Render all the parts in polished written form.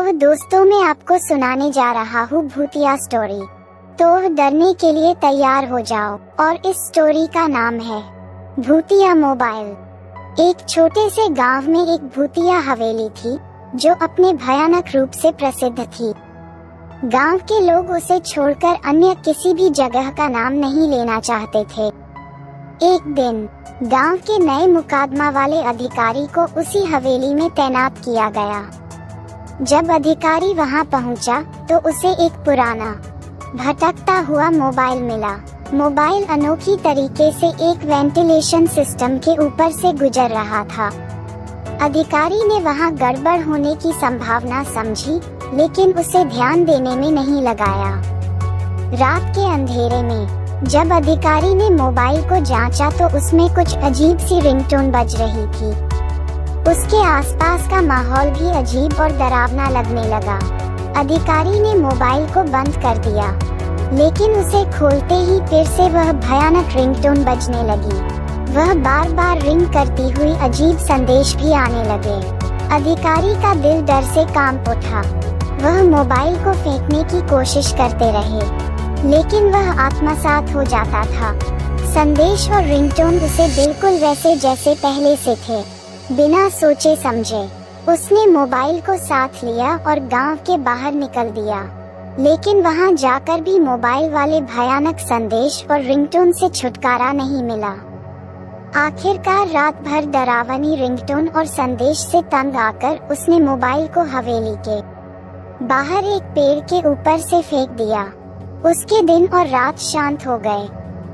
दोस्तों, मैं आपको सुनाने जा रहा हूँ भूतिया स्टोरी। तो डरने के लिए तैयार हो जाओ। और इस स्टोरी का नाम है भूतिया मोबाइल। एक छोटे से गांव में एक भूतिया हवेली थी जो अपने भयानक रूप से प्रसिद्ध थी। गांव के लोग उसे छोड़कर अन्य किसी भी जगह का नाम नहीं लेना चाहते थे। एक दिन गांव के नए मुकदमा वाले अधिकारी को उसी हवेली में तैनात किया गया। जब अधिकारी वहां पहुंचा तो उसे एक पुराना भटकता हुआ मोबाइल मिला। मोबाइल अनोखी तरीके से एक वेंटिलेशन सिस्टम के ऊपर से गुजर रहा था। अधिकारी ने वहां गड़बड़ होने की संभावना समझी, लेकिन उसे ध्यान देने में नहीं लगाया। रात के अंधेरे में जब अधिकारी ने मोबाइल को जांचा तो उसमें कुछ अजीब सी रिंगटोन बज रही थी। उसके आसपास का माहौल भी अजीब और डरावना लगने लगा। अधिकारी ने मोबाइल को बंद कर दिया, लेकिन उसे खोलते ही फिर से वह भयानक रिंगटोन बजने लगी। वह बार बार रिंग करती हुई अजीब संदेश भी आने लगे। अधिकारी का दिल डर से कांप उठा। वह मोबाइल को फेंकने की कोशिश करते रहे, लेकिन वह आत्मसात हो जाता था। संदेश और रिंगटोन उसे बिल्कुल वैसे जैसे पहले से थे। बिना सोचे समझे उसने मोबाइल को साथ लिया और गांव के बाहर निकल दिया, लेकिन वहां जाकर भी मोबाइल वाले भयानक संदेश और रिंगटोन से छुटकारा नहीं मिला। आखिरकार रात भर डरावनी रिंगटोन और संदेश से तंग आकर उसने मोबाइल को हवेली के बाहर एक पेड़ के ऊपर से फेंक दिया। उसके दिन और रात शांत हो गए,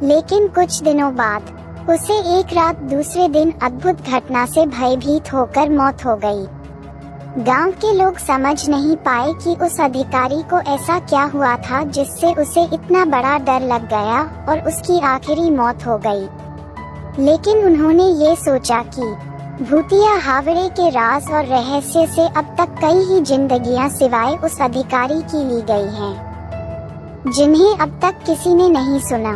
लेकिन कुछ दिनों बाद उसे एक रात दूसरे दिन अद्भुत घटना से भयभीत होकर मौत हो गई। गांव के लोग समझ नहीं पाए कि उस अधिकारी को ऐसा क्या हुआ था जिससे उसे इतना बड़ा डर लग गया और उसकी आखिरी मौत हो गई। लेकिन उन्होंने ये सोचा कि भूतिया हावड़े के राज और रहस्य से अब तक कई ही जिंदगियां सिवाय उस अधिकारी की ली गई हैं, जिन्हें अब तक किसी ने नहीं सुना।